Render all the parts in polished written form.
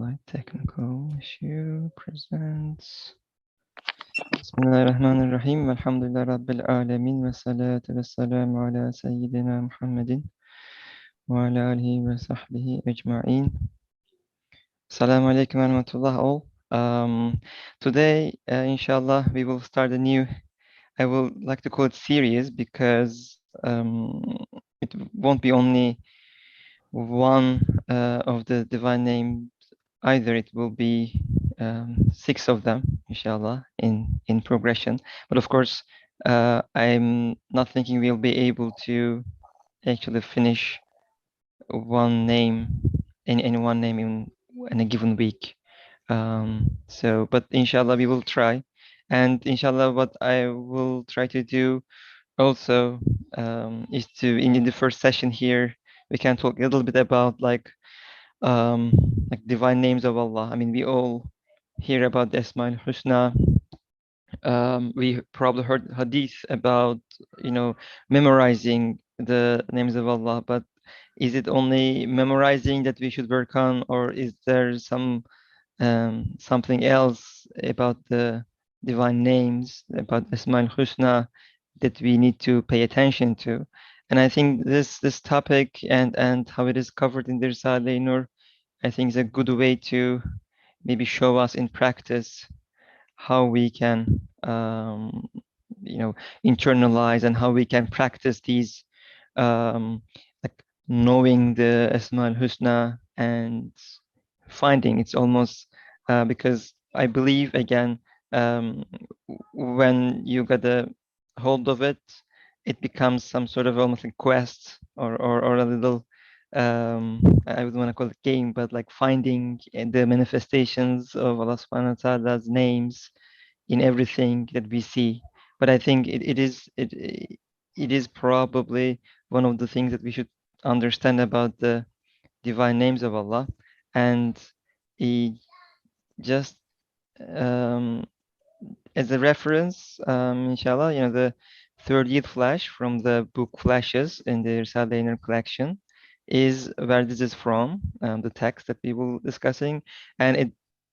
Slight technical issue presents. Bismillahirrahmanirrahim. Alhamdulillah Rabbil Alamin. Wa salatu wa salamu ala Sayyidina Muhammadin wa ala alihi wa sahbihi ajma'in. Assalamu alaikum wa rahmatullah all. Today, inshallah, we will start a new, I would like to call it series because it won't be only one of the divine names either. It will be 6 of them, inshallah, in progression. But of course, I'm not thinking we'll be able to actually finish one name, any one name in a given week. But inshallah, we will try. And inshallah, what I will try to do also is to, in the first session here, we can talk a little bit about like divine names of Allah. I mean, we all hear about the Asma al-Husna. We probably heard hadith about, memorizing the names of Allah, but is it only memorizing that we should work on, or is there something else about the divine names, about Asma al-Husna that we need to pay attention to? And I think this topic and how it is covered in the Risale-i Nur, I think is a good way to maybe show us in practice how we can internalize and how we can practice these like knowing the Asma al-Husna and finding. It's almost because I believe again when you get a hold of it, it becomes some sort of almost a quest or a little I would want to call it game, but like finding the manifestations of Allah subhanahu wa ta'ala's names in everything that we see. But I think it is probably one of the things that we should understand about the divine names of Allah. And just as a reference, inshallah, the 30th Flash from the book Flashes in the Risale-i Nur Collection is where this is from, the text that we will discussing. And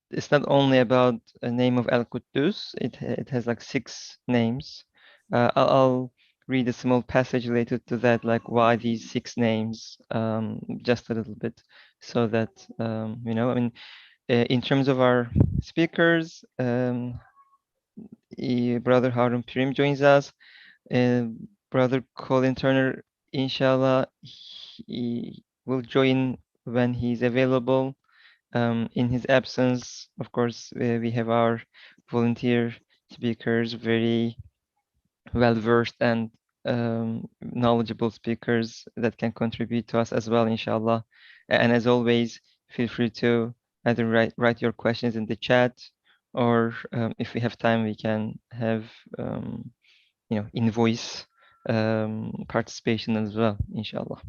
it's not only about a name of Al-Quddus, it has like 6 names. I'll read a small passage related to that, like why these 6 names, just a little bit, so that, I mean, in terms of our speakers, Brother Harun Pirim joins us. Brother Colin Turner, inshallah, he will join when he's available. In his absence, of course, we have our volunteer speakers, very well-versed and knowledgeable speakers that can contribute to us as well, inshallah. And as always, feel free to either write your questions in the chat, or if we have time, we can have in voice participation as well, inshallah.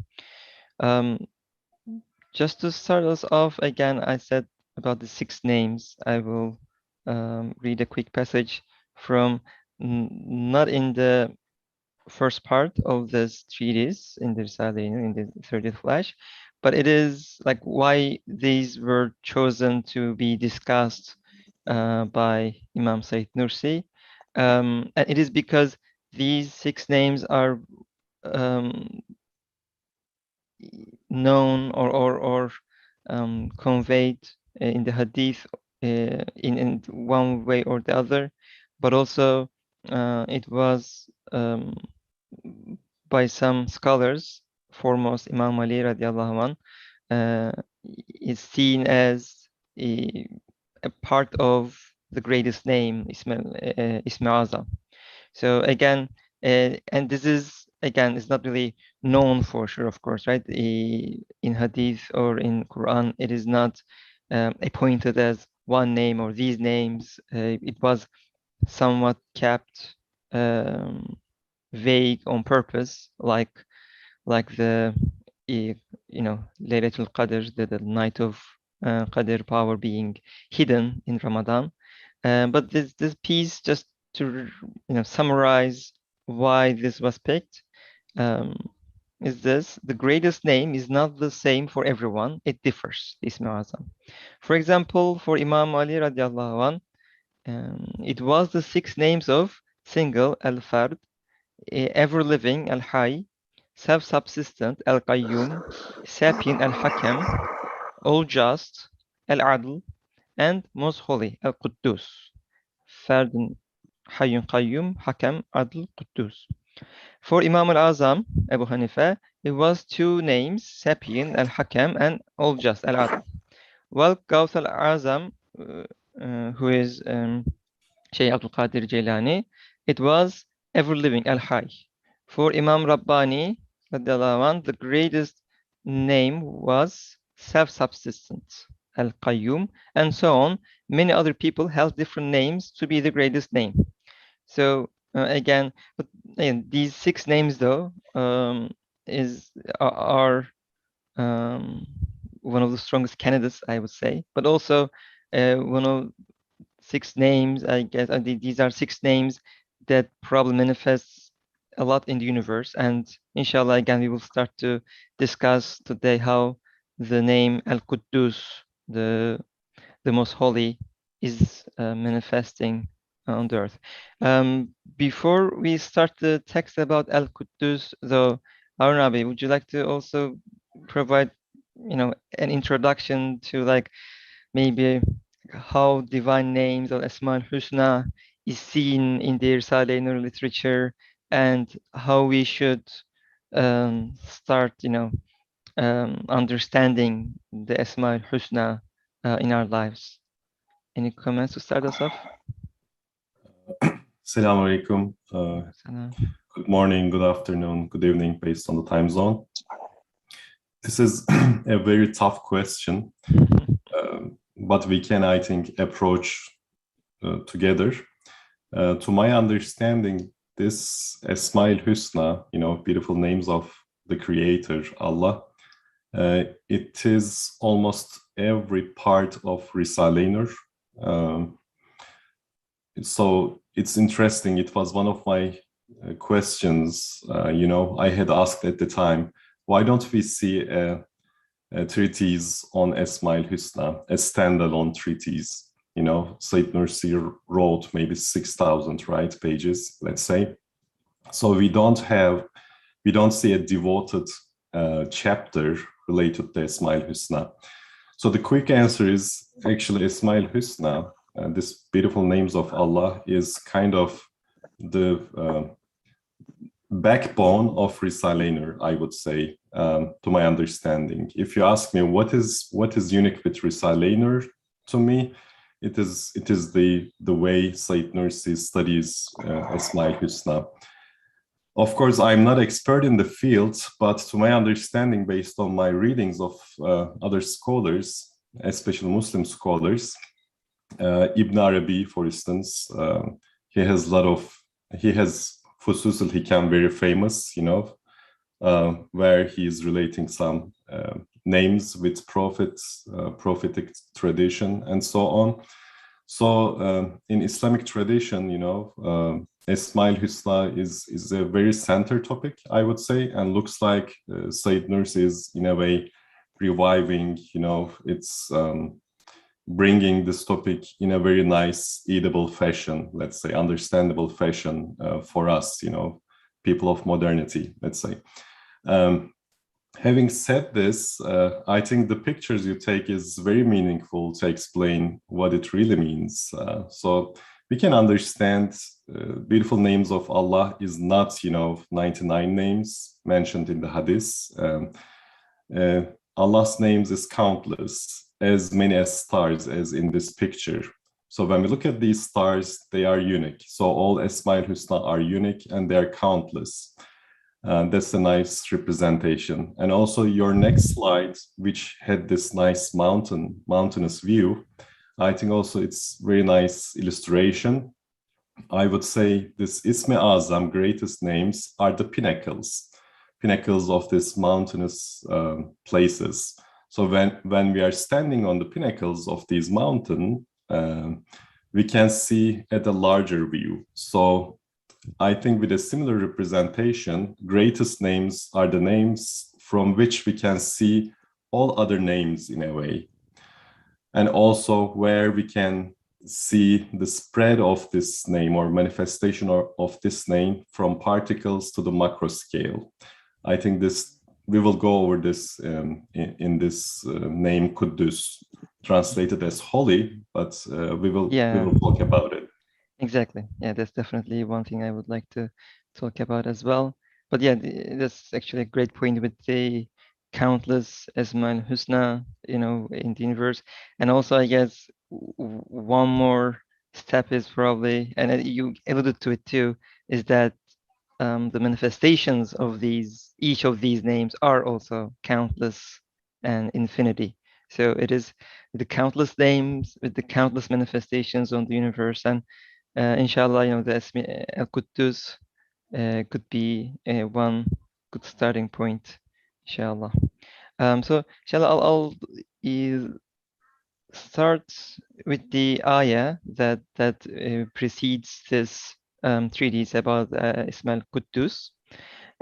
Just to start us off, again, I said about the 6 names. I will read a quick passage from not in the first part of this treatise in the Risale-i Nur, in the 30th Flash, but it is like why these were chosen to be discussed by Imam Said Nursi. And it is because these 6 names are known or conveyed in the hadith in one way or the other, but also it was by some scholars, foremost Imam Ali radiallahu anh, is seen as a part of the greatest name, Ism Azam. So again, and this is, again, it's not really known for sure, of course, right? In Hadith or in Quran, it is not appointed as one name or these names. It was somewhat kept vague on purpose, like the Laylatul Qadr, the night of Qadr power being hidden in Ramadan. But this piece, just to summarize why this was picked. is this: the greatest name is not the same for everyone. It differs. Ismi Azam. For example, for Imam Ali radiallahu anh, it was the six names of single al-Fard, ever-living al-Hayy, self-subsistent al-Qayyum, sapient al-Hakam, all-just al-Adl, and most holy al-Quddus. Fardun Hayyun Qayyum, Hakam, Adl, Quddus. For Imam al-Azam, Abu Hanifa, it was two names, sapient al-Hakam and all-just al-Adl. While Gawth al-Azam, who is Shaykh Abdul Qadir Jailani, it was ever-living al-Hayy. For Imam Rabbani, the greatest name was self-subsistent al-Qayyum, and so on. Many other people held different names to be the greatest name. So again, these six names though are one of the strongest candidates, I would say, but also one of six names, I guess. These are six names that probably manifests a lot in the universe, and inshallah, again, we will start to discuss today how the name Al-Quddus, the most holy, is manifesting on the earth. Before we start the text about Al-Quddus, though, Arnabi, would you like to also provide, an introduction to maybe how divine names or Asma al-Husna is seen in the Risale-i Nur literature, and how we should start, understanding the Asma al-Husna in our lives? Any comments to start us off? Assalamu alaikum. Good morning, good afternoon, good evening, based on the time zone. This is a very tough question, but we can, I think, approach together. To my understanding, this Asma al-Husna, beautiful names of the Creator, Allah, it is almost every part of Risale-i Nur. So it's interesting. It was one of my questions, I had asked at the time, why don't we see a treatise on Asma al-Husna, a standalone treatise? Said Nursi wrote maybe 6,000, right, pages, let's say. So we don't see a devoted chapter related to Asma al-Husna. So the quick answer is actually Asma al-Husna, this beautiful names of Allah, is kind of the backbone of Risale-i Nur, I would say, to my understanding. If you ask me what is unique with Risale-i Nur, to me, it is the way Said Nursi studies Asma al-Husna. Of course, I'm not expert in the field, but to my understanding, based on my readings of other scholars, especially Muslim scholars, Ibn Arabi, for instance, he has Fusus al-Hikam, very famous, where he is relating some names with prophets, prophetic tradition, and so on. So in Islamic tradition, Asma al-Husna is a very center topic, I would say, and looks like Said Nursi is in a way reviving, it's bringing this topic in a very nice, eatable fashion, let's say, understandable fashion for us, people of modernity, let's say. Having said this, I think the pictures you take is very meaningful to explain what it really means. So we can understand beautiful names of Allah is not, 99 names mentioned in the hadith. Allah's names is countless, as many as stars as in this picture. So when we look at these stars, they are unique. So all Asma al-Husna are unique and they are countless. That's a nice representation. And also your next slide, which had this nice mountainous view, I think also it's very nice illustration. I would say this Ismi Azam, greatest names, are the pinnacles of these mountainous places. So when we are standing on the pinnacles of these mountains, we can see at a larger view. So I think with a similar representation, greatest names are the names from which we can see all other names in a way. And also where we can see the spread of this name or manifestation of this name from particles to the macro scale. I think we will go over this in this name Quddus, translated as holy, but we will talk about it. Exactly. Yeah, that's definitely one thing I would like to talk about as well. But yeah, that's actually a great point with the countless Asma al-Husna, in the universe. And also, I guess one more step is probably, and you alluded to it too, is that the manifestations of each of these names are also countless and infinity. So it is the countless names with the countless manifestations on the universe, and inshallah, the Al-Quddus could be one good starting point, inshallah. So inshallah, I'll start with the ayah that precedes this treatise about Ismail Quddus.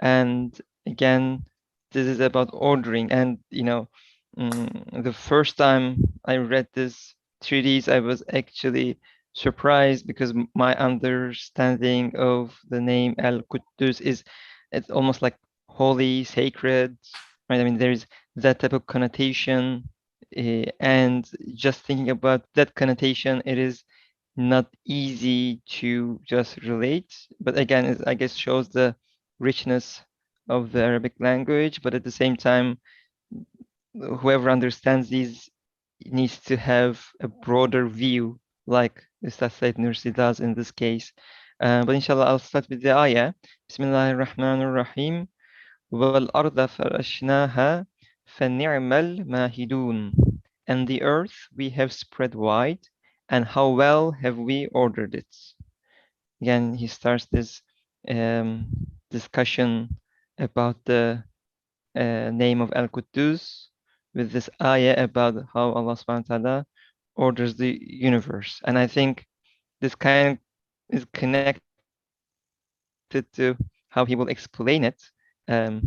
And again, this is about ordering. And the first time I read this treatise, I was actually surprised because my understanding of the name Al-Quddus it's almost like holy, sacred, right? I mean, there's that type of connotation, and just thinking about that connotation, it is not easy to just relate. But again, it, I guess, shows the richness of the Arabic language. But at the same time, whoever understands these needs to have a broader view, like Ustaz Said Nursi does in this case. But inshallah, I'll start with the ayah. Bismillahir Rahmanir Rahim. وَالْأَرْضَ فَرَشْنَاهَا فَنِعْمَ الْمَاهِدُونَ. And the earth we have spread wide, and how well have we ordered it. Again, he starts this discussion about the name of Al-Quddus with this ayah about how Allah subhanahu wa ta'ala orders the universe. And I think this kind of is connected to how he will explain it. Um,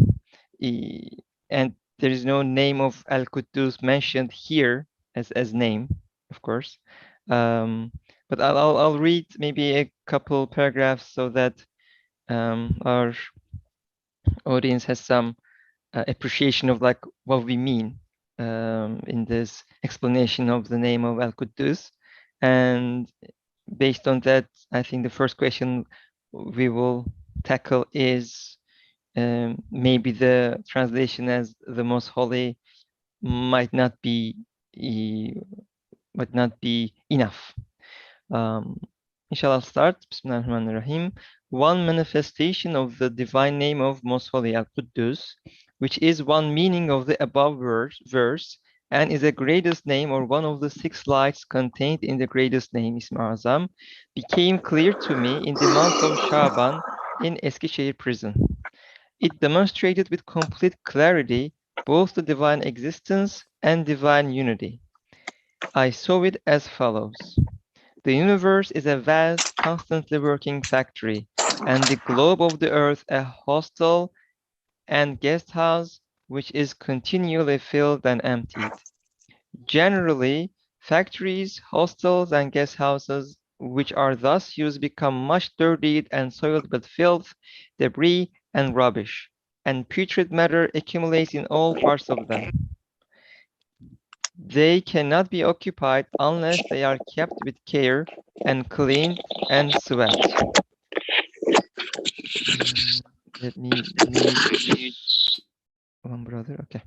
and there is no name of Al-Quddus mentioned here as name, of course. But I'll read maybe a couple paragraphs so that our audience has some appreciation of like what we mean in this explanation of the name of Al-Quddus. And based on that, I think the first question we will tackle is maybe the translation as the most holy might not be enough. Inshallah, I'll start. Bismillahirrahmanirrahim. One manifestation of the divine name of Most Holy Al-Quddus, which is one meaning of the above verse and is the greatest name or one of the 6 lights contained in the greatest name, Ism Azam, became clear to me in the month of Shaban in Eskişehir prison. It demonstrated with complete clarity both the divine existence and divine unity. I saw it as follows. The universe is a vast, constantly working factory, and the globe of the earth a hostel and guest house which is continually filled and emptied. Generally, factories, hostels, and guest houses which are thus used become much dirtied and soiled with filth, debris, and rubbish, and putrid matter accumulates in all parts of them. They cannot be occupied unless they are kept with care and cleaned and swept. Let me mute one brother. Okay.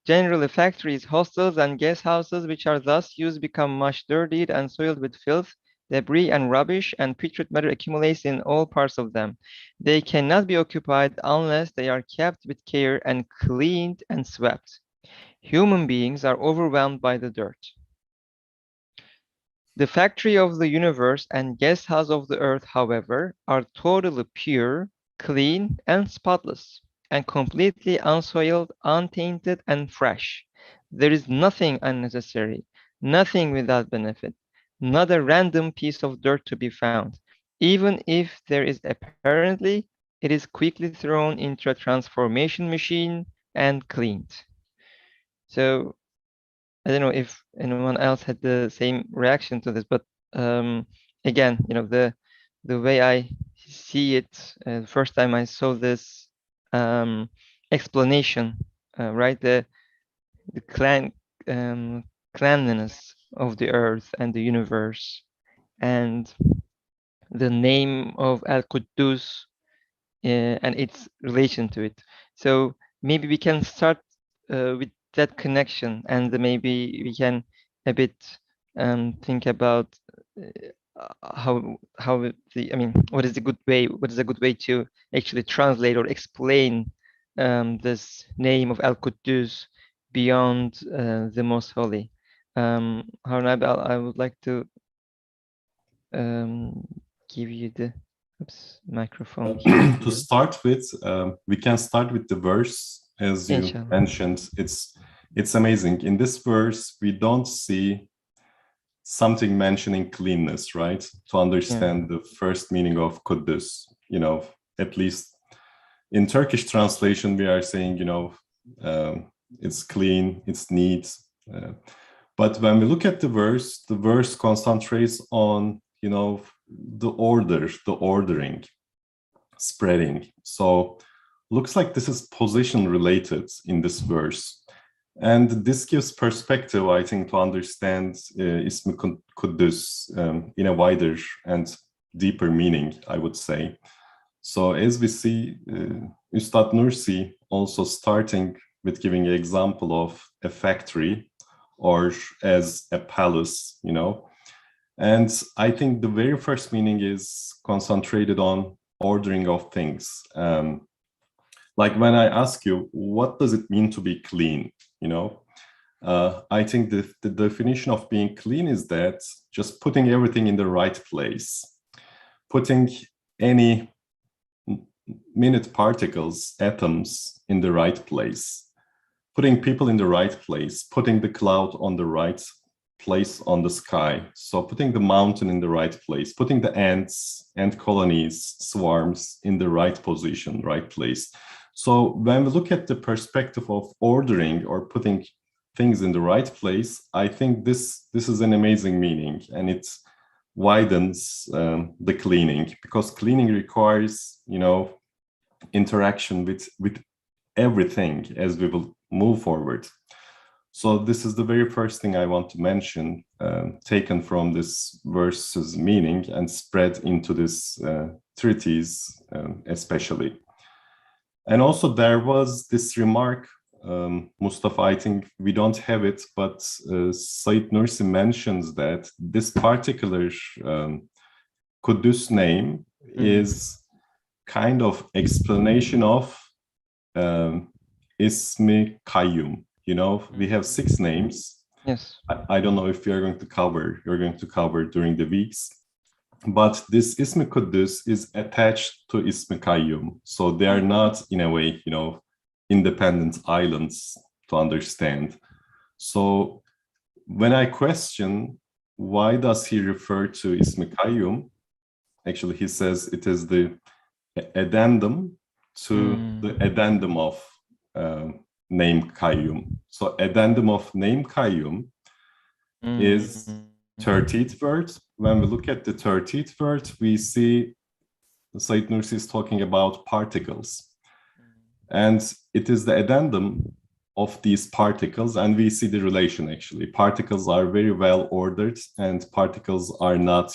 Generally, factories, hostels, and guest houses which are thus used become much dirtied and soiled with filth, debris, and rubbish, and putrid matter accumulates in all parts of them. They cannot be occupied unless they are kept with care and cleaned and swept. Human beings are overwhelmed by the dirt. The factory of the universe and guest house of the earth, however, are totally pure, clean, and spotless, and completely unsoiled, untainted, and fresh. There is nothing unnecessary, nothing without benefit, not a random piece of dirt to be found. even if there is apparently, it is quickly thrown into a transformation machine and cleaned. So I don't know if anyone else had the same reaction to this, but um, again, the way I see it, the first time I saw this um, explanation, right? The um, cleanliness of the earth and the universe, and the name of Al-Quddus and its relation to it. So maybe we can start with that connection, and maybe we can a bit think about how what is the good way? What is a good way to actually translate or explain this name of Al-Quddus beyond the Most Holy? Harun abi, I would like to um, give you the microphone here for To you. start with, we can start with the verse, as you Inshallah. mentioned. It's amazing. In this verse, we don't see something mentioning cleanness, right? To understand the first meaning of Quddus, at least in Turkish translation, we are saying, it's clean, it's neat. But when we look at the verse concentrates on, the order, the ordering, spreading. So looks like this is position related in this verse. And this gives perspective, I think, to understand Ism Quddus in a wider and deeper meaning, I would say. So as we see, Ustad Nursi also starting with giving an example of a factory or as a palace, And I think the very first meaning is concentrated on ordering of things. Like when I ask you, what does it mean to be clean? I think the definition of being clean is that just putting everything in the right place, putting any minute particles, atoms in the right place, putting people in the right place, putting the cloud on the right place on the sky. So putting the mountain in the right place, putting the ants, ant colonies, swarms in the right position, right place. So when we look at the perspective of ordering or putting things in the right place, I think this is an amazing meaning, and it widens the cleaning, because cleaning requires, interaction with everything as we will move forward. So this is the very first thing I want to mention, taken from this verse's meaning and spread into this treatise especially. And also there was this remark, Mustafa, I think we don't have it, but Said Nursi mentions that this particular Quddus name is kind of explanation of Ismi Kayyum. We have 6 names. Yes. I don't know if you're going to cover during the weeks, but this Ismi Quddus is attached to Ismi Kayyum. So they are not, in a way, independent islands to understand. So when I question why does he refer to Ismi Kayyum, actually he says it is the addendum to the addendum of name Kayyum. So addendum of name Kayyum is 30th word. When we look at the 30th word, we see Said Nursi is talking about particles. And it is the addendum of these particles, and we see the relation actually. Particles are very well ordered, and particles are not,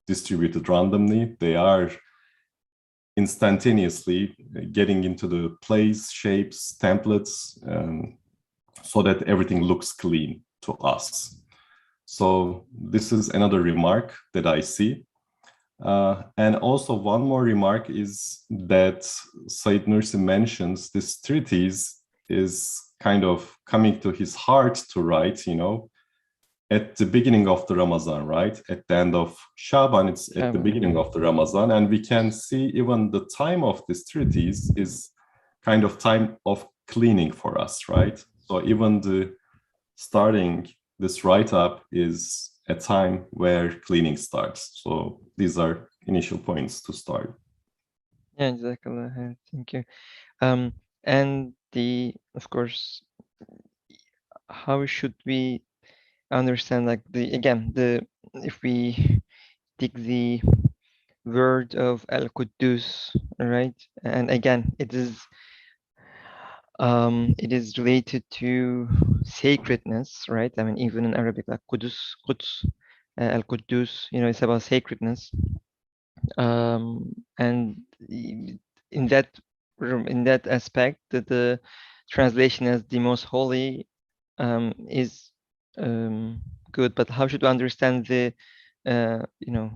distributed randomly. They are instantaneously getting into the place, shapes, templates, so that everything looks clean to us. So this is another remark that I see. And also one more remark is that Said Nursi mentions this treatise is kind of coming to his heart to write, at the beginning of the Ramazan, right? At the end of Shaban, it's at the beginning of the Ramazan. And we can see even the time of this treatise is kind of time of cleaning for us, right? So even the starting this write-up is a time where cleaning starts. So these are initial points to start. Yeah, exactly. Thank you. And of course, how should we understand like if we take the word of Al-Quddus, right? And again, it is related to sacredness, right? I mean, even in Arabic, like Quds, Al-Quddus, it's about sacredness. And in that in that aspect, the translation as the most holy is good. But how should we understand the uh, you know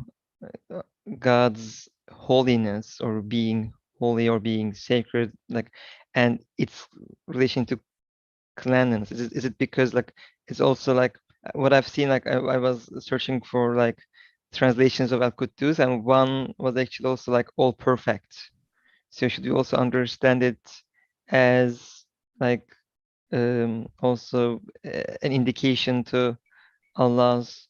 uh, God's holiness or being holy or being sacred, like, and its relation to cleanliness? Is it because like it's also like what I've seen, like I was searching for like translations of Al-Quddus, and one was actually also like all perfect. So should we also understand it as like also an indication to Allah's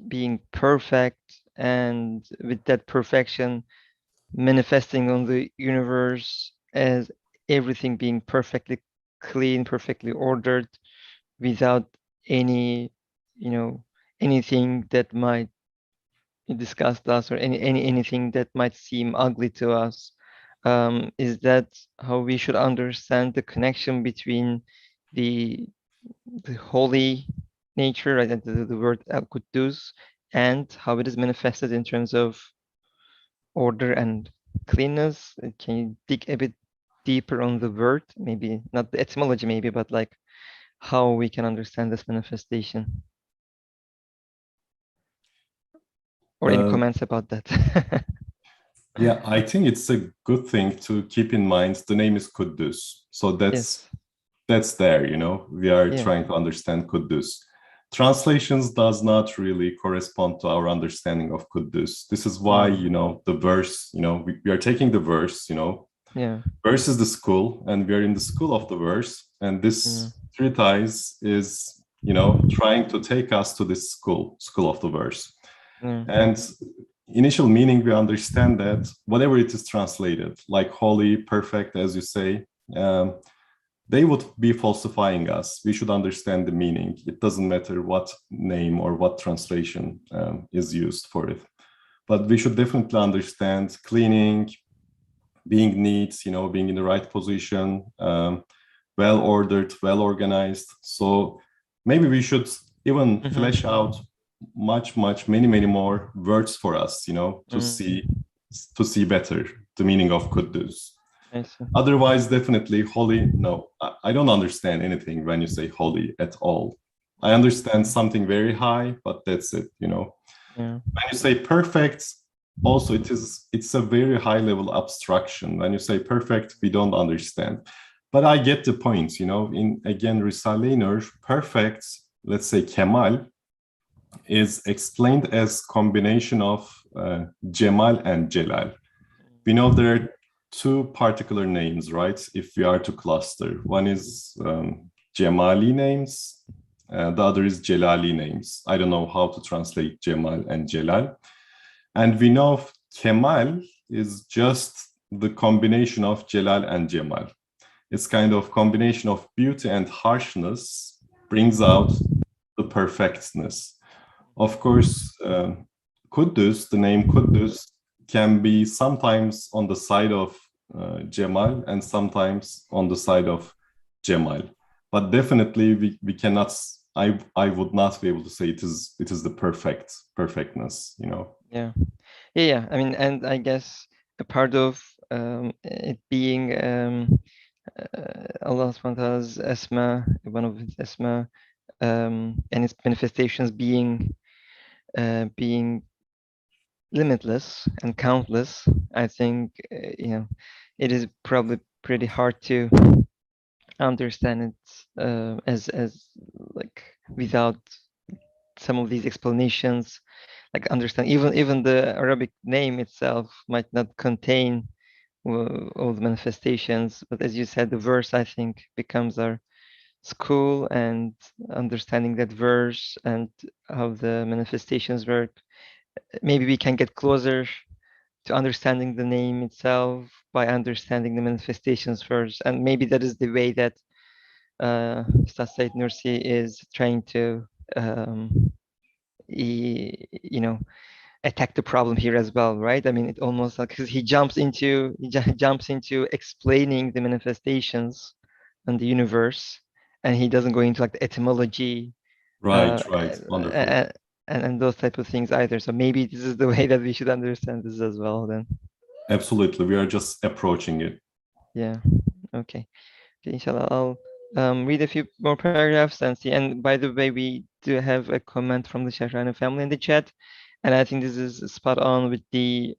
being perfect, and with that perfection manifesting on the universe as everything being perfectly clean, perfectly ordered, without any, you know, anything that might disgust us, or anything that might seem ugly to us. Is that how we should understand the connection between the the holy nature, right, and the word Al-Quddus, and how it is manifested in terms of order and cleanness? Can you dig a bit deeper on the word? Maybe not the etymology, maybe, but like how we can understand this manifestation, or any Uh, comments about that? yeah, I think it's a good thing to keep in mind. The name is Quddus, so Yes. that's there. You know, we are Yeah. trying to understand Quddus. Translations does not really correspond to our understanding of Quddus. This is why, Mm. you know, the verse, you know, we are taking the verse, you know, Yeah. verse is the school, and we are in the school of the verse. And Yeah. this treatise is, you know, trying to take us to this school of the verse. Yeah. And initial meaning, we understand that whatever it is translated, like holy, perfect, as you say, they would be falsifying us. We should understand the meaning. It doesn't matter what name or what translation is used for it. But we should definitely understand cleaning, being neat, you know, being in the right position, well ordered, well organized. So maybe we should even flesh out many more words for us, you know, to see better the meaning of Quddus. I see. Otherwise, definitely holy. No, I don't understand anything when you say holy at all. I understand something very high, but that's it, you know. Yeah. When you say perfect, also it's a very high level abstraction. When you say perfect, we don't understand. But I get the point, you know. In again, Risale-i Nur, perfect, let's say Kemal, is explained as combination of Cemal and Celal. We know there are two particular names, right? If we are to cluster, one is Cemali names, the other is Celali names. I don't know how to translate Cemal and Celal. And we know Kemal is just the combination of Celal and Cemal. It's kind of combination of beauty and harshness brings out the perfectness. Of course, Quddus, the name Quddus, can be sometimes on the side of Cemal and sometimes on the side of Cemal. But definitely we cannot, I would not be able to say it is the perfectness, you know. Yeah. Yeah. I mean, and I guess a part of it being Allah subhanahu wa ta'ala's Asma, one of his Asma, and its manifestations being limitless and countless. I think it is probably pretty hard to understand it as like without some of these explanations. Like understand even the Arabic name itself might not contain all the manifestations, but as you said, the verse I think becomes our school and understanding that verse and how the manifestations work, maybe we can get closer to understanding the name itself by understanding the manifestations first. And maybe that is the way that Ustaz Said Nursi is trying to, you know, attack the problem here as well, right? I mean, it almost like because he jumps into explaining the manifestations and the universe, and he doesn't go into like the etymology, Right, uh, right. Wonderful. and, and those type of things either. So maybe this is the way that we should understand this as well. Then, Absolutely. We are just approaching it. yeah, okay. Okay, inshallah, I'll read a few more paragraphs and see. And by the way, we do have a comment from the Shahrani family in the chat, and I think this is spot on with the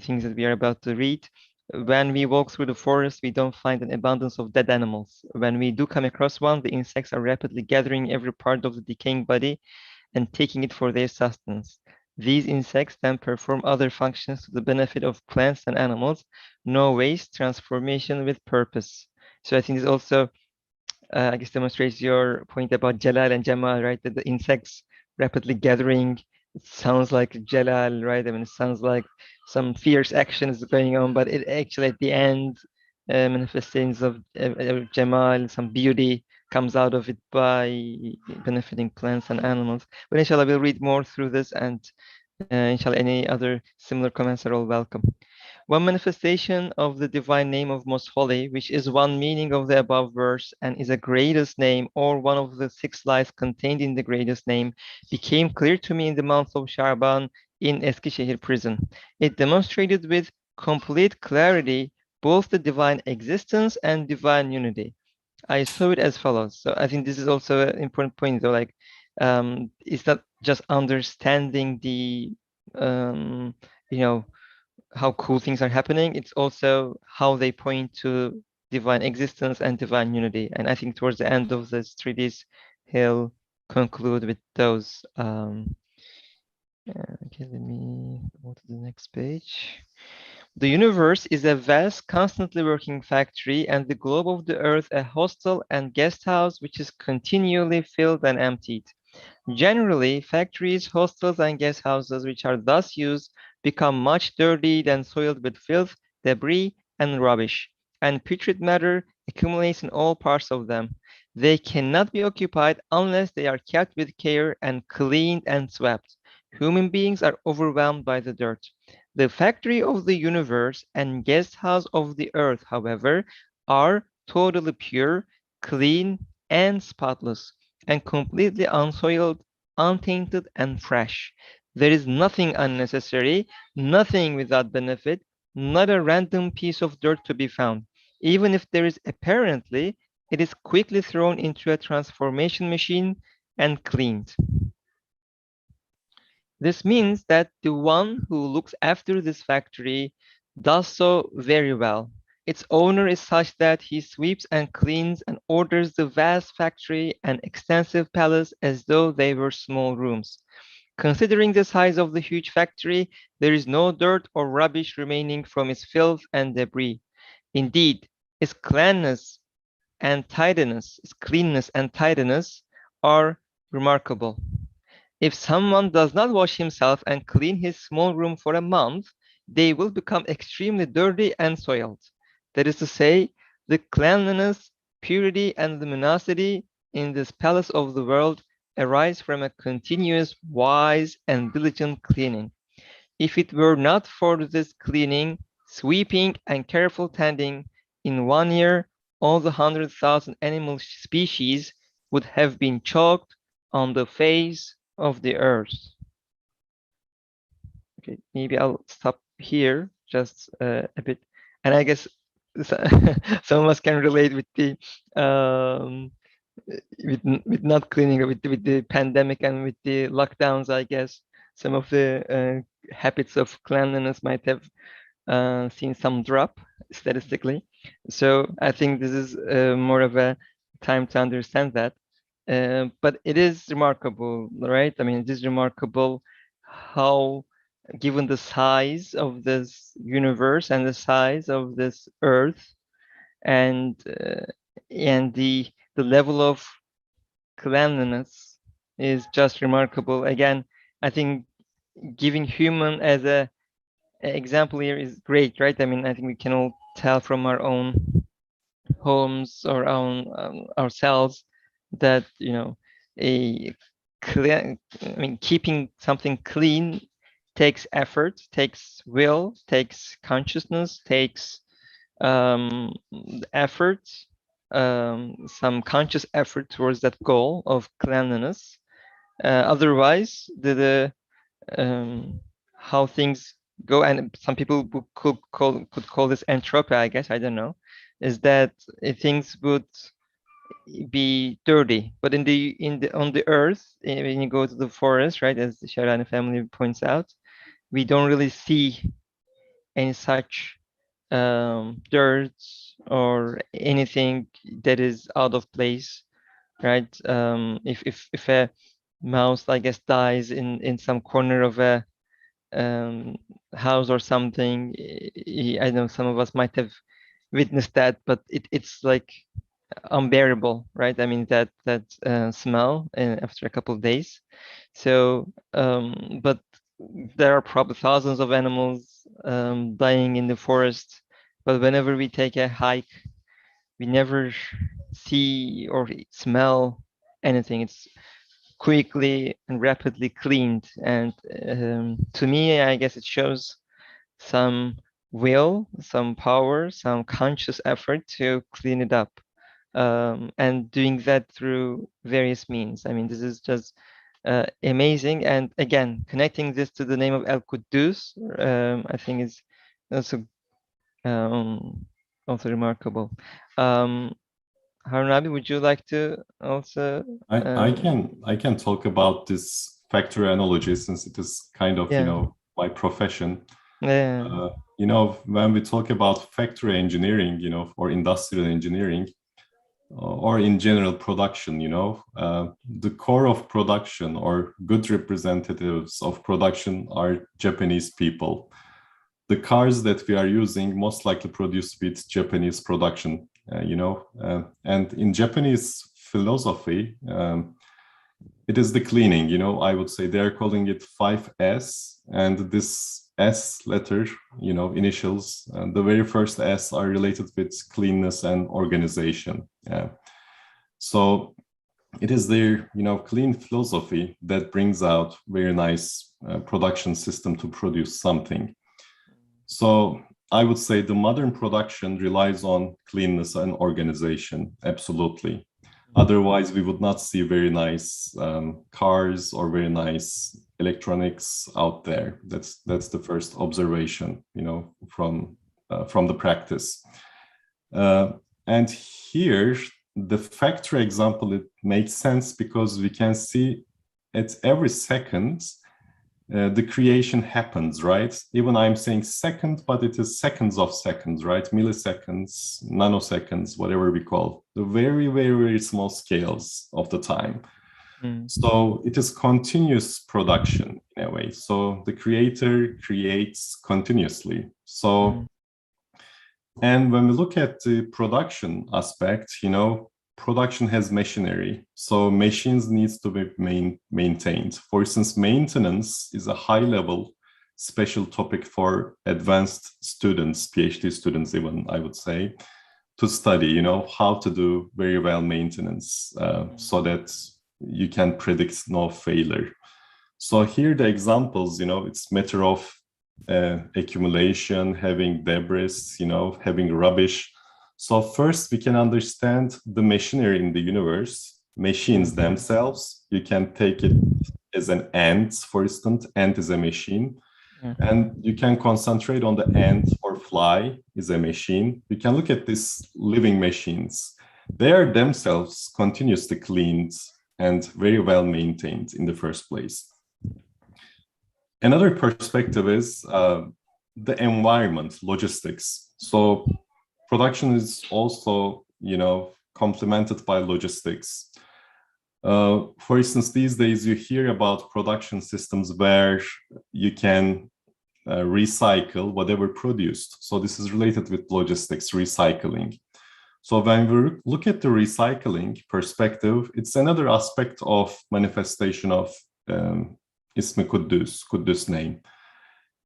things that we are about to read. When we walk through the forest, we don't find an abundance of dead animals. When we do come across one, the insects are rapidly gathering every part of the decaying body and taking it for their sustenance. These insects then perform other functions to the benefit of plants and animals. No waste, transformation with purpose. So I think this also, I guess, demonstrates your point about Jalal and Jamal, right? That the insects rapidly gathering. It sounds like Jalal, right? I mean, it sounds like some fierce action is going on, but it actually at the end, manifestations of Jamal, some beauty comes out of it by benefiting plants and animals. But inshallah, we'll read more through this, and inshallah, any other similar comments are all welcome. One manifestation of the divine name of Most Holy, which is one meaning of the above verse and is a greatest name or one of the 6 lives contained in the greatest name, became clear to me in the month of Sha'ban in Eskişehir prison. It demonstrated with complete clarity both the divine existence and divine unity. I saw it as follows. So I think this is also an important point, though. Like, it's not just understanding the, um, you know, how cool things are happening. It's also how they point to divine existence and divine unity. And I think towards the end of this treatise, he'll conclude with those. Okay, let me go to the next page. The universe is a vast, constantly working factory, and the globe of the earth a hostel and guest house which is continually filled and emptied. Generally, factories, hostels, and guest houses which are thus used become much dirtied and soiled with filth, debris, and rubbish, and putrid matter accumulates in all parts of them. They cannot be occupied unless they are kept with care and cleaned and swept. Human beings are overwhelmed by the dirt. The factory of the universe and guest house of the earth, however, are totally pure, clean, and spotless, and completely unsoiled, untainted, and fresh. There is nothing unnecessary, nothing without benefit, not a random piece of dirt to be found. Even if there is apparently, it is quickly thrown into a transformation machine and cleaned. This means that the one who looks after this factory does so very well. Its owner is such that he sweeps and cleans and orders the vast factory and extensive palace as though they were small rooms. Considering the size of the huge factory, there is no dirt or rubbish remaining from its filth and debris. Indeed, its cleanness and tidiness are remarkable. If someone does not wash himself and clean his small room for a month, they will become extremely dirty and soiled. That is to say, the cleanliness, purity, and luminosity in this palace of the world arise from a continuous, wise, and diligent cleaning. If it were not for this cleaning, sweeping, and careful tending, in 1 year, all the 100,000 animal species would have been choked on the face of the earth. Okay, maybe I'll stop here just a bit. And I guess some of us can relate with the with not cleaning with the pandemic and with the lockdowns. I guess some of the habits of cleanliness might have seen some drop statistically. So I think this is more of a time to understand that. But it is remarkable, right? I mean, it is remarkable how, given the size of this universe and the size of this earth, and the the level of cleanliness is just remarkable. Again, I think giving human as a example here is great, right? I mean, I think we can all tell from our own homes or own ourselves that a clean, I mean, keeping something clean takes effort, takes will, takes consciousness, takes effort, some conscious effort towards that goal of cleanliness. Otherwise, the how things go, and some people could call this entropy, I guess, I don't know, is that things would be dirty. But on the earth, when you go to the forest, right, as the Sharani family points out, we don't really see any such dirt or anything that is out of place, right? If a mouse, I guess, dies in some corner of a house or something, I know some of us might have witnessed that, but it's like unbearable, right? I mean that smell after a couple of days. So, but there are probably thousands of animals dying in the forest. But whenever we take a hike, we never see or smell anything. It's quickly and rapidly cleaned. And to me, I guess it shows some will, some power, some conscious effort to clean it up. And doing that through various means. I mean, this is just amazing. And again, connecting this to the name of Al-Quddus, I think is also also remarkable. Harun, would you like to also? I can talk about this factory analogy since it is kind of, Yeah, my profession. yeah, When we talk about factory engineering, or industrial engineering, or in general production, the core of production or good representatives of production are Japanese people. The cars that we are using most likely produced with Japanese production, and in Japanese philosophy, it is the cleaning, I would say they're calling it 5S, and this S letter, initials, the very first S are related with cleanness and organization. Yeah. So it is their, clean philosophy that brings out very nice production system to produce something. So I would say the modern production relies on cleanness and organization, absolutely. Otherwise, we would not see very nice cars or very nice electronics out there. That's the first observation, from the practice. And here, the factory example, it makes sense because we can see at every second the creation happens, right? Even I'm saying second, but it is seconds of seconds, right? Milliseconds, nanoseconds, whatever we call the very, very, very small scales of the time. So it is continuous production in a way. So the creator creates continuously. So, and when we look at the production aspect, production has machinery. So machines needs to be maintained. For instance, maintenance is a high level special topic for advanced students, PhD students even, I would say, to study, how to do very well maintenance so that you can predict no failure. So here the examples, it's matter of accumulation, having debris, having rubbish. So first we can understand the machinery in the universe, machines themselves. You can take it as an ant, for instance, ant is a machine. And you can concentrate on the ant or fly is a machine. You can look at these living machines. They are themselves continuously cleaned and very well maintained in the first place. Another perspective is the environment, logistics. So production is also, complemented by logistics. For instance, these days you hear about production systems where you can recycle whatever produced. So this is related with logistics, recycling. So when we look at the recycling perspective, it's another aspect of manifestation of Ismi Quddus, Quddus name.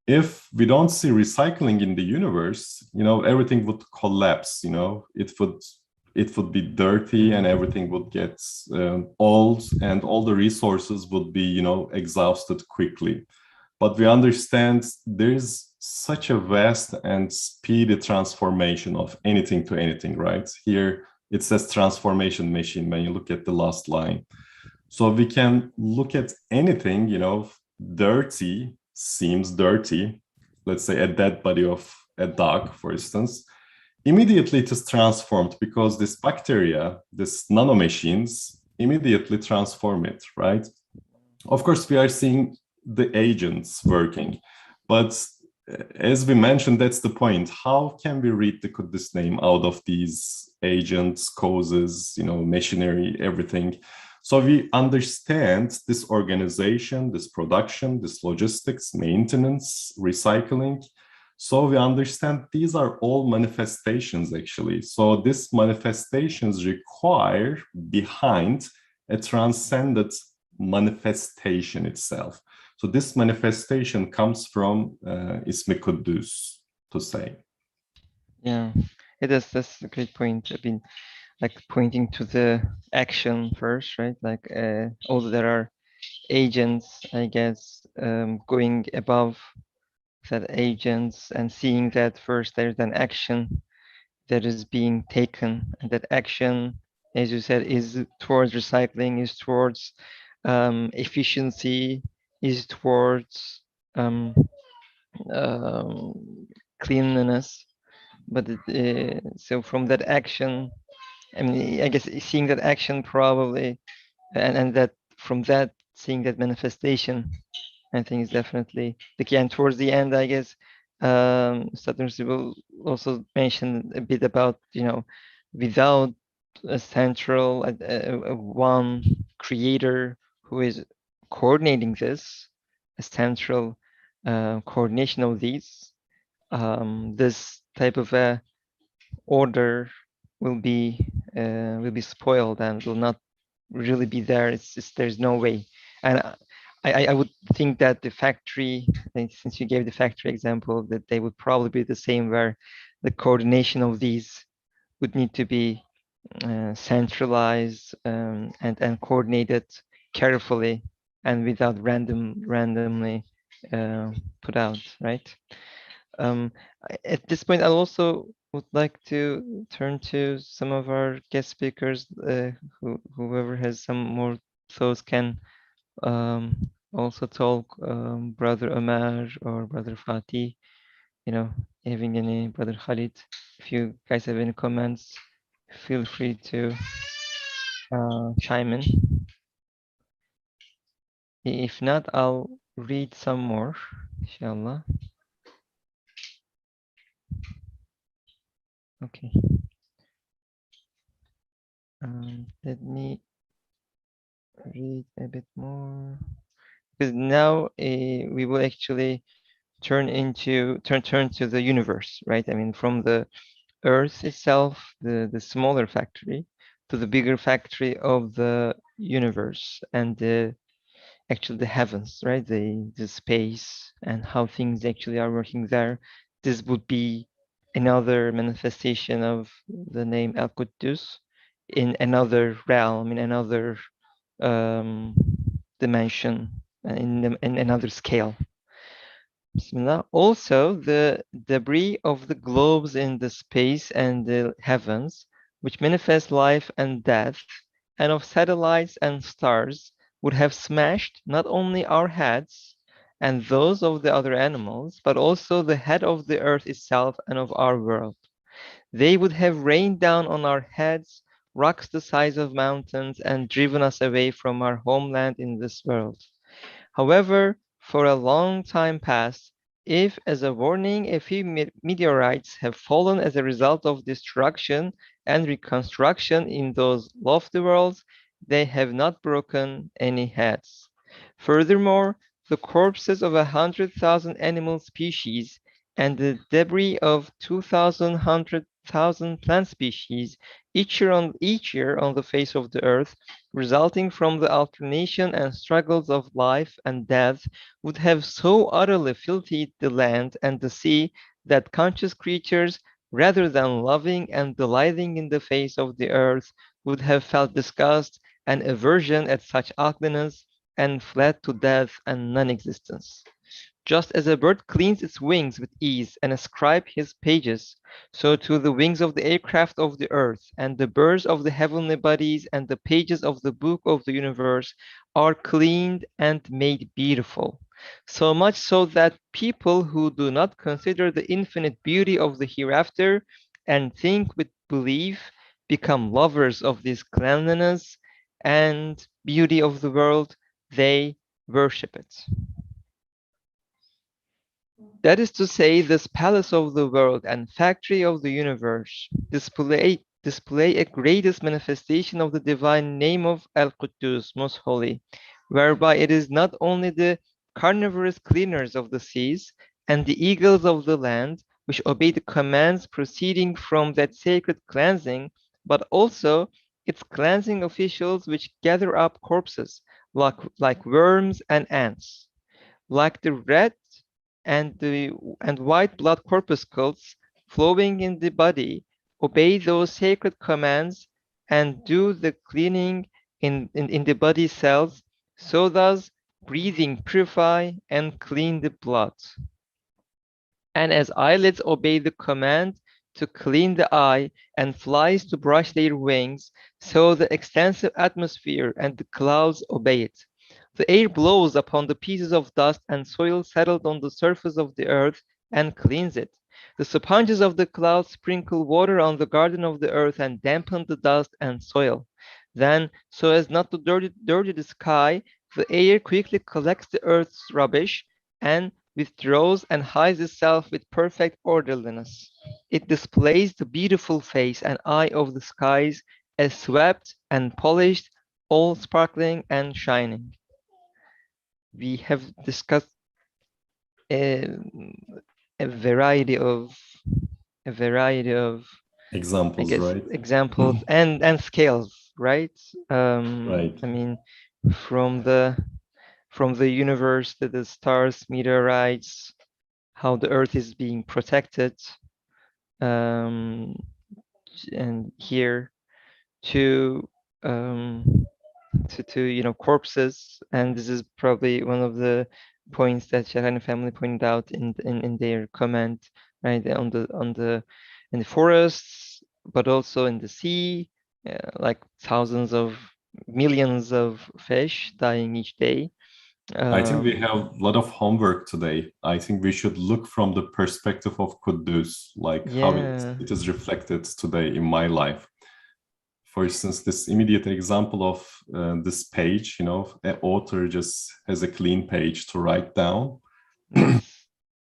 If we don't see recycling in the universe, everything would collapse. It would be dirty and everything would get old, and all the resources would be exhausted quickly. But we understand there's such a vast and speedy transformation of anything to anything, right? Here it says transformation machine when you look at the last line. So we can look at anything, dirty seems dirty. Let's say a dead body of a dog, for instance. Immediately it is transformed because this bacteria, this nanomachines, immediately transform it, right? Of course, we are seeing the agents working, but as we mentioned, that's the point. How can we read the Quddus name out of these agents, causes, machinery, everything? So we understand this organization, this production, this logistics, maintenance, recycling. So we understand these are all manifestations, actually. So these manifestations require behind a transcendent manifestation itself. So this manifestation comes from Ismi Quddus, to say. Yeah, that's a great point. I've been like pointing to the action first, right? Like although there are agents, I guess, going above that agents and seeing that first there's an action that is being taken, and that action, as you said, is towards recycling, is towards efficiency, is towards um, cleanliness. But so from that action, I mean, I guess seeing that action probably, and that from that seeing that manifestation, I think is definitely the key. And towards the end, I guess, Ustad Nursi will also mention a bit about, without a central, one creator who is coordinating this, a central coordination of these, this type of order will be spoiled and will not really be there. It's just there's no way. And I would think that the factory, since you gave the factory example, that they would probably be the same, where the coordination of these would need to be centralized and coordinated carefully and without randomly put out, right? At this point, I also would like to turn to some of our guest speakers. Whoever has some more thoughts can also talk. Brother Omar or Brother Fatih, having any, Brother Khalid. If you guys have any comments, feel free to chime in. If not, I'll read some more, inshallah. Okay. Let me read a bit more, because now we will actually turn to the universe, right? I mean, from the Earth itself, the smaller factory, to the bigger factory of the universe and actually the heavens, right? The space and how things actually are working there. This would be another manifestation of the name Al-Quddus in another realm, in another dimension, in another scale. Bismillah. Also, the debris of the globes in the space and the heavens, which manifest life and death, and of satellites and stars, would have smashed not only our heads and those of the other animals, but also the head of the earth itself and of our world. They would have rained down on our heads rocks the size of mountains and driven us away from our homeland in this world. However, for a long time past, if as a warning a few meteorites have fallen as a result of destruction and reconstruction in those lofty worlds, they have not broken any heads. Furthermore, the corpses of 100,000 animal species and the debris of 2,000 100,000 plant species each year on the face of the earth, resulting from the alternation and struggles of life and death, would have so utterly filthied the land and the sea that conscious creatures, rather than loving and delighting in the face of the earth, would have felt disgust and aversion at such ugliness and fled to death and non-existence. Just as a bird cleans its wings with ease and ascribes his pages, so too the wings of the aircraft of the earth, and the birds of the heavenly bodies, and the pages of the book of the universe are cleaned and made beautiful. So much so that people who do not consider the infinite beauty of the hereafter and think with belief become lovers of this cleanliness and beauty of the world, they worship it. That is to say, this palace of the world and factory of the universe display a greatest manifestation of the divine name of Al-Quddus, most holy, whereby it is not only the carnivorous cleaners of the seas and the eagles of the land which obey the commands proceeding from that sacred cleansing, but also its cleansing officials which gather up corpses like worms and ants. Like the red and white blood corpuscles flowing in the body, obey those sacred commands and do the cleaning in the body cells, so thus breathing purify and clean the blood. And as eyelids obey the command to clean the eye and flies to brush their wings, so the extensive atmosphere and the clouds obey it. The air blows upon the pieces of dust and soil settled on the surface of the earth and cleans it. The sponges of the clouds sprinkle water on the garden of the earth and dampen the dust and soil. Then, so as not to dirty the sky, the air quickly collects the earth's rubbish and withdraws and hides itself with perfect orderliness. It displays the beautiful face and eye of the skies as swept and polished, all sparkling and shining. We have discussed a, a variety of I Examples, guess right? examples and scales, right? Right. I mean, from the universe to the stars, meteorites, how the earth is being protected, um, and here to corpses, and this is probably one of the points that Shahan family pointed out in their comment, right? In the forests, but also in the sea, like thousands of millions of fish dying each day. I think we Um, have a lot of homework today. I think we should look from the perspective of Quddus, like how yeah, it is reflected today in my life. For instance, this immediate example of this page, an author just has a clean page to write down. yes.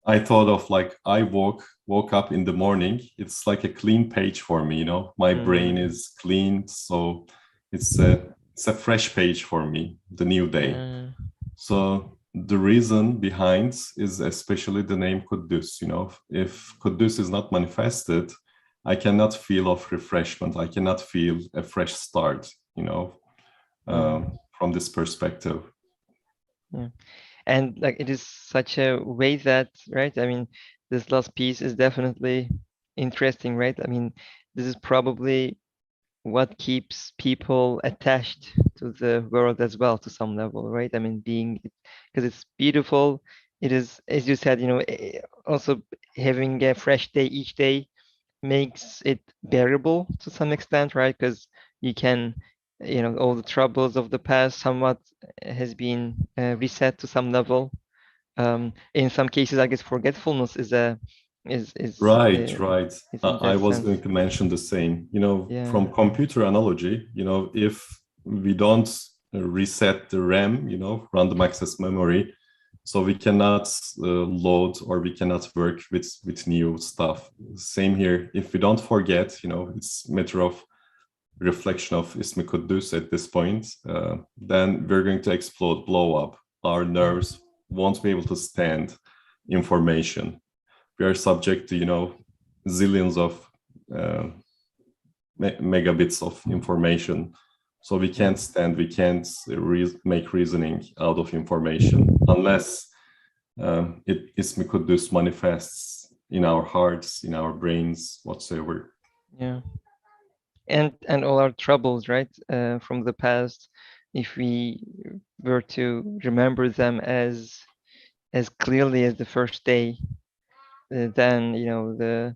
I thought of like I woke up in the morning. It's like a clean page for me. My brain Mm, is clean, so it's a fresh page for me. The new day. yeah. So the reason behind is especially the name Quddus. If Quddus is not manifested, I cannot feel of refreshment. I cannot feel a fresh start. From this perspective. Yeah. And like it is such a way that, right? I mean, this last piece is definitely interesting, right? I mean, this is probably what keeps people attached to the world as well to some level, right? I mean, being because it's beautiful. It is, as you said, also having a fresh day each day makes it bearable to some extent, right? Because you can, all the troubles of the past somewhat has been reset to some level. In some cases, I guess forgetfulness is a Right, right. is in I that was sense. going to mention the same. Yeah. From computer analogy, if we don't reset the RAM, random access memory, so we cannot load or we cannot work with new stuff. Same here. If we don't forget, it's a matter of reflection of Ismi Quddus at this point, then we're going to explode, blow up. Our nerves won't be able to stand information. We are subject to zillions of uh, megabits of information. So we can't make reasoning out of information unless Ismi-Quddus manifests in our hearts, in our brains, whatsoever. Yeah. And all our troubles, right, from the past, if we were to remember them as clearly as the first day, then the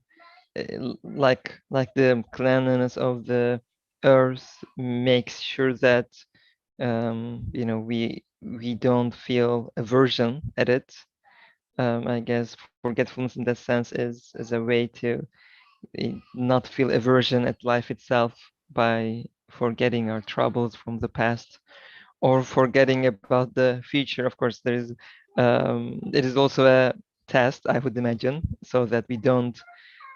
like the cleanliness of the earth makes sure that we don't feel aversion at it. I guess forgetfulness in that sense is a way to not feel aversion at life itself by forgetting our troubles from the past or forgetting about the future. Of course, it is also a test, I would imagine, so that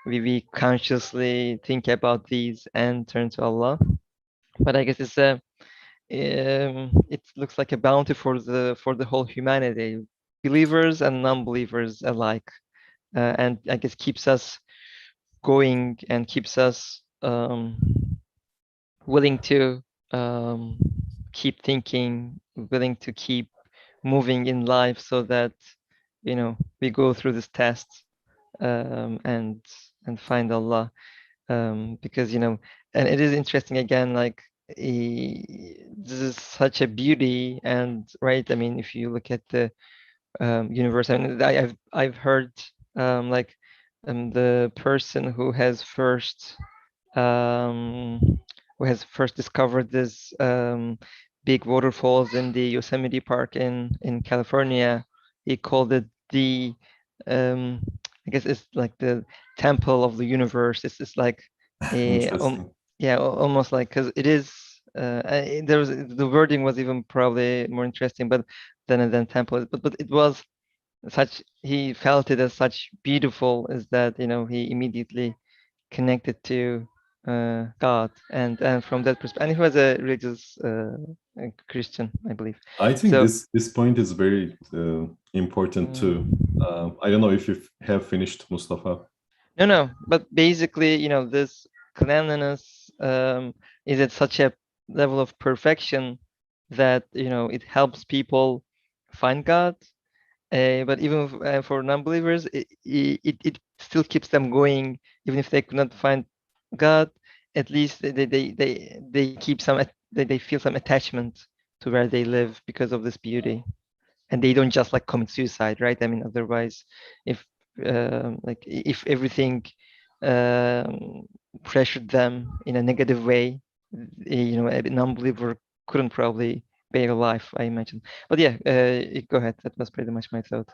we consciously think about these and turn to Allah. But I guess it looks like a bounty for the whole humanity, believers and non-believers alike, and I guess keeps us going and keeps us willing to um, keep thinking, willing to keep moving in life, so that we go through this test and find Allah. Because and it is interesting again, like this is such a beauty, and right, I mean, if you look at the universe, I mean, I've heard like the person um, who has first discovered this big waterfalls in the Yosemite Park in California. He called it the um, I guess it's like the temple of the universe. It's like a Interesting. yeah, almost like, because it is there was the wording was even probably more interesting, but than temple. But it was such, he felt it as such beautiful, is that he immediately connected to God, and from that perspective, and he was a religious a Christian, I believe. I think So this point is very important too. I don't know if you have finished, Mustafa. no, but basically, this cleanliness is at such a level of perfection that it helps people find God. But even for non-believers, it still keeps them going, even if they could not find God. At least they keep they feel some attachment to where they live because of this beauty, and they don't just like commit suicide, right? I mean, otherwise, if like if everything um, pressured them in a negative way, a non-believer couldn't probably bear life, I imagine. But yeah, go ahead. That was pretty much my thought.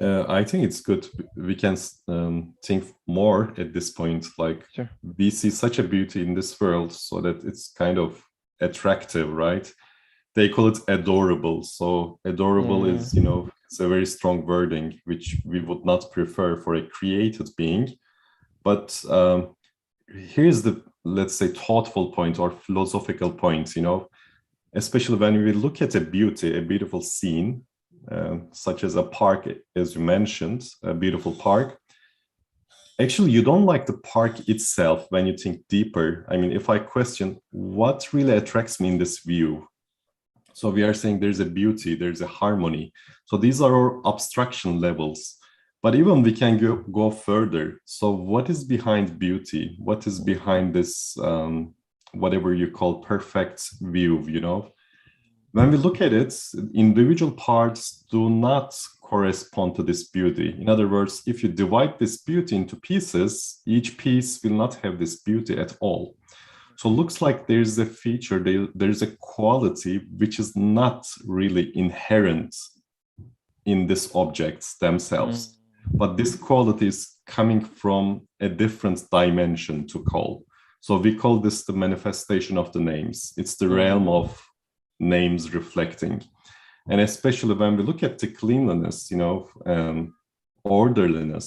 I think it's good. We can think more at this point. Like Sure. we see such a beauty in this world, so that it's kind of attractive, right? They call it adorable. So adorable Yeah. is, it's a very strong wording, which we would not prefer for a created being. But here's the, let's say, thoughtful point or philosophical point, especially when we look at a beautiful scene, such as a park, as you mentioned, a beautiful park. Actually, you don't like the park itself when you think deeper. I mean, if I question what really attracts me in this view, so we are saying there's a beauty, there's a harmony. So these are our abstraction levels. But even we can go further. So what is behind beauty? What is behind this, whatever you call perfect view, When we look at it, individual parts do not correspond to this beauty. In other words, if you divide this beauty into pieces, each piece will not have this beauty at all. So it looks like there's a feature, there's a quality which is not really inherent in these objects themselves. But this quality is coming from a different dimension to call. So we call this the manifestation of the names. It's the realm of names reflecting. And especially when we look at the cleanliness, orderliness,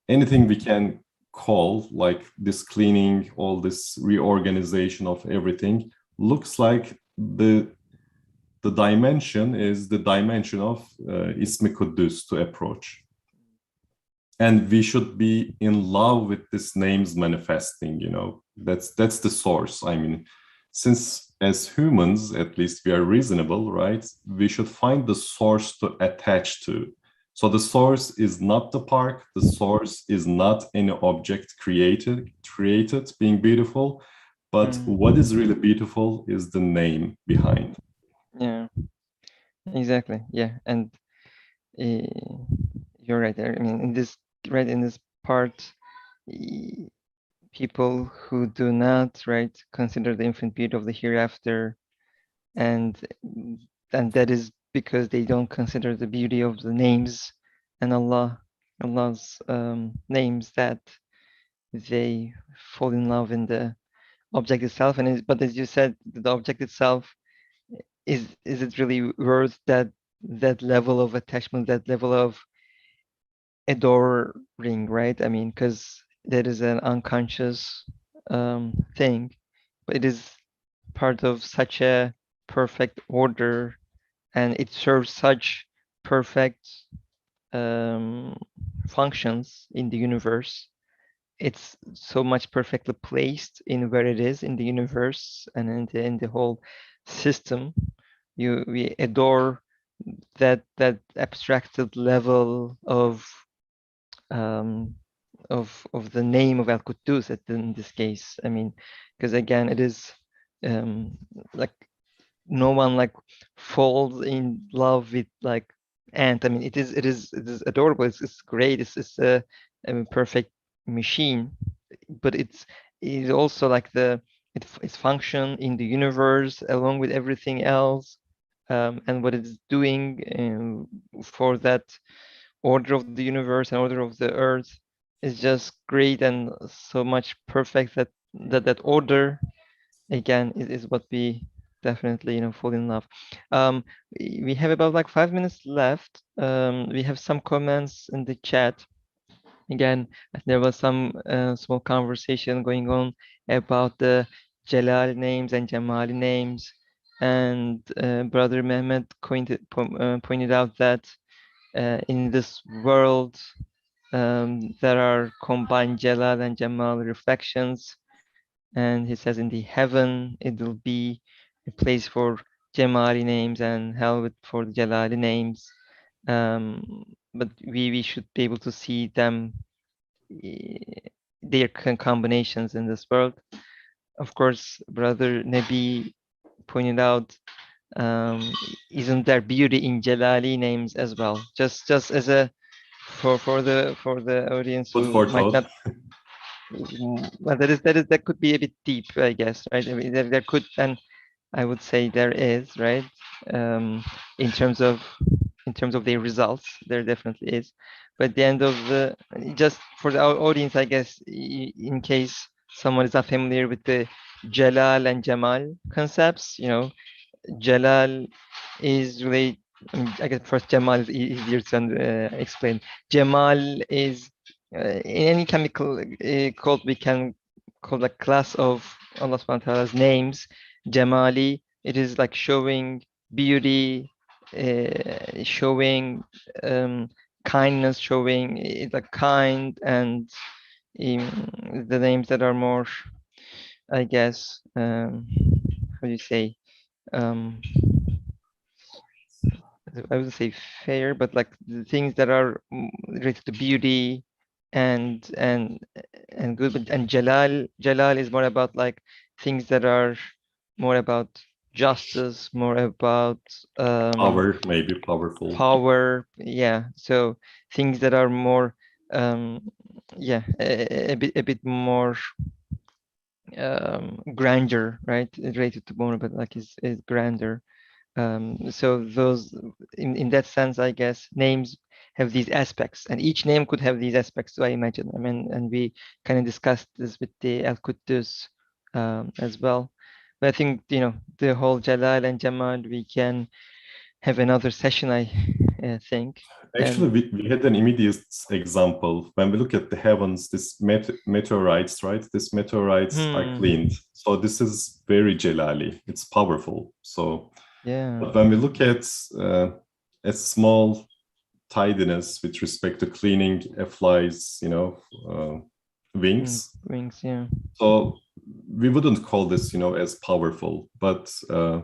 anything we can call like this cleaning, all this reorganization of everything, looks like the dimension is the dimension of Ismi-Quddus to approach. and we should be in love with this names manifesting, you know. That's the source. I mean, since as humans, at least we are reasonable, right? We should find the source to attach to. So the source is not the park, the source is not any object created being beautiful, but what is really beautiful is the name behind. Yeah, exactly. Yeah, and you're right there. I mean, in this part, eh, people who do not, right, consider the infinite beauty of the hereafter, and that is because they don't consider the beauty of the names and Allah's names, that they fall in love in the object itself. And but as you said, the object itself, is it really worth that level of attachment, that level of adoring, right? I mean, because that is an unconscious thing, but it is part of such a perfect order, and it serves such perfect functions in the universe. It's so much perfectly placed in where it is in the universe and in the whole system. We adore that abstracted level um, of the name of Al-Quddus in this case. I mean, because again, it is um, like no one like falls in love with like ant. I mean, it is adorable. It's great. It's a perfect machine, but it is also like its function in the universe along with everything else, and what it's doing for that order of the universe and order of the earth is just great and so much perfect that order again is what we definitely fall in love. We have about like 5 minutes left. We have some comments in the chat. Again, there was some small conversation going on about the Jalal names and Jamali names, and Brother Mehmet pointed out that in this world there are combined Jalal and Jamal reflections, and he says in the heaven it will be a place for Jamali names and hell for the Jalali names. But we should be able to see them, their combinations in this world. Of course, Brother Nabi pointed out, um, isn't there beauty in Jalali names as well? Just as a for the audience Food who for might thought. not. Well, that could be a bit deep, I guess, right? I mean, there could, and I would say there is, right? Um, in terms of their results, there definitely is. But at the end of just for the audience, I guess, in case someone is not familiar with the Jalal and Jamal concepts, Jalal is really, I guess first Jamal is easier to explain. Jamal is in any chemical code we can call a class of Allah subhanahu wa ta'ala's names. Jamali, it is like showing beauty, showing kindness, showing like kind, and the names that are more, I guess, how do you say, um, I would say fair, but like the things that are related to beauty and and and good. And Jalal is more about like things that are more about justice, more about Power, maybe powerful. power. Yeah, so things that are more um, yeah, a bit more grandeur, right? Related to more, but like is grander. So those, in that sense, I guess names have these aspects, and each name could have these aspects. So I imagine. I mean, and we kind of discussed this with the Al-Quddus as well. But I think the whole Jalal and Jamal, we can have another session, I think. Actually, And we had an immediate example. When we look at the heavens, this meteorites, right? These meteorites are cleaned. So this is very Jalali. It's powerful. So, yeah, but when we look at a small tidiness with respect to cleaning a fly's, wings. Wings, yeah. So we wouldn't call this, as powerful, but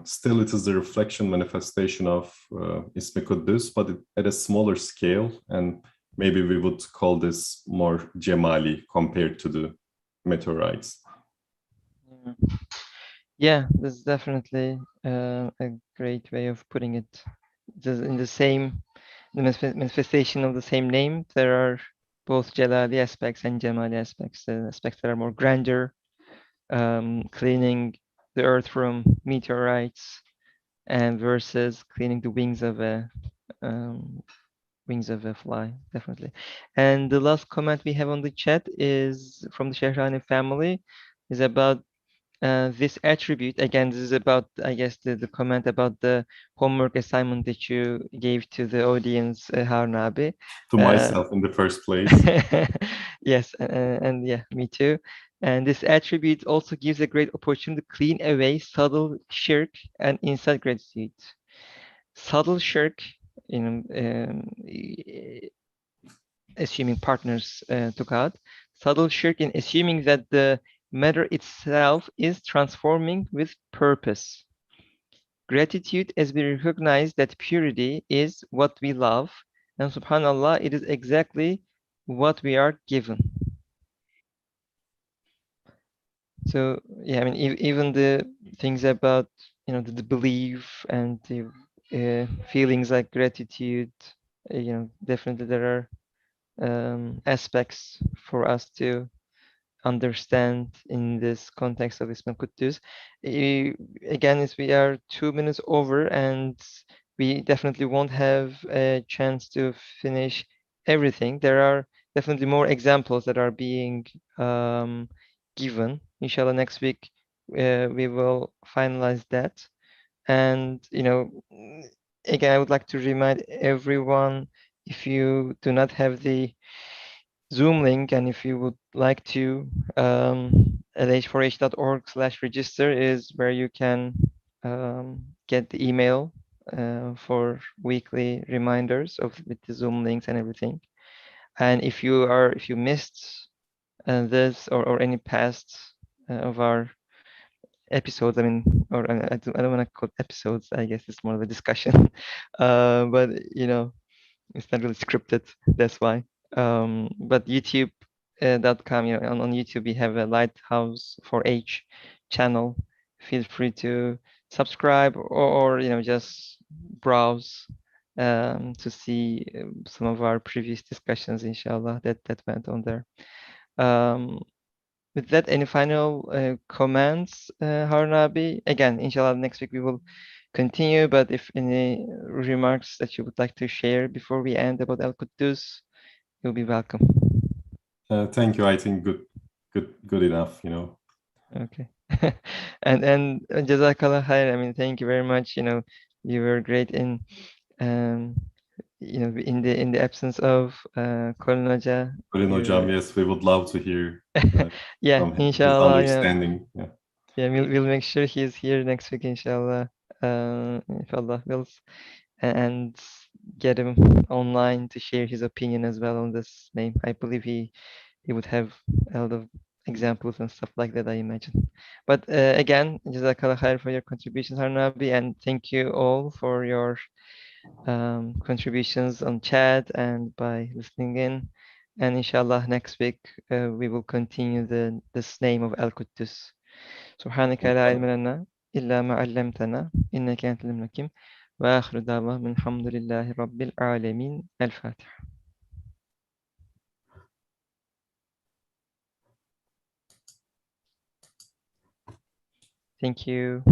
still it is a reflection manifestation of Ismi Quddus, but at a smaller scale. And maybe we would call this more Jemali compared to the meteorites. Yeah, this is definitely a great way of putting it. In the manifestation of the same name, there are both Jalali aspects and Jamali aspects, the aspects that are more grandeur, cleaning the earth from meteorites, and versus cleaning the wings of a fly, definitely. And the last comment we have on the chat is from the Shehrani family, is about this attribute. Again, this is about, I guess, the comment about the homework assignment that you gave to the audience, Harun abi. To myself in the first place. Yes, and yeah, me too. And this attribute also gives a great opportunity to clean away subtle shirk and inside gratitude. Subtle shirk, you know, assuming partners took out. Subtle shirk in assuming that the matter itself is transforming with purpose. Gratitude as we recognize that purity is what we love, and subhanallah, it is exactly what we are given. So yeah, I mean, even the things about, the belief and the feelings like gratitude, definitely there are aspects for us to understand in this context of Ismail Quddus. Again, as we are 2 minutes over, and we definitely won't have a chance to finish everything. There are definitely more examples that are being given. Inshallah, next week we will finalize that. And, again, I would like to remind everyone, if you do not have the Zoom link, and if you would like to, lh4h.org/register is where you can get the email for weekly reminders with the Zoom links and everything. And if you missed this or any past of our episodes, I mean, or I don't want to call it episodes. I guess it's more of a discussion. But it's not really scripted. That's why. But YouTube.com, on YouTube we have a Lighthouse for H channel. Feel free to subscribe or just browse to see some of our previous discussions, inshallah, that went on there. With that, any final comments, Harun abi? Again, inshallah, next week we will continue, but if any remarks that you would like to share before we end about Al-Quddus, you'll be welcome. Thank you. I think good enough, Okay. And Jazakallah khair. I mean, thank you very much. You were great in in the absence of Colin Hoca. Colin Hocam, yes, we would love to hear Yeah, from his inshallah, understanding. Yeah. Yeah, we'll make sure he's here next week, inshallah. If Allah wills, and get him online to share his opinion as well on this name. I believe he would have a lot of examples and stuff like that, I imagine. But again, Jazakallah khair for your contributions, Harnabi, and thank you all for your contributions on chat and by listening in. And inshallah, next week we will continue this name of Al-Quddus. سبحانك لا علم لنا إلا ما علمتنا إنك أنت العليم الحكيم وآخر دعوانا الحمد لله رب العالمين الفاتحة. Thank you.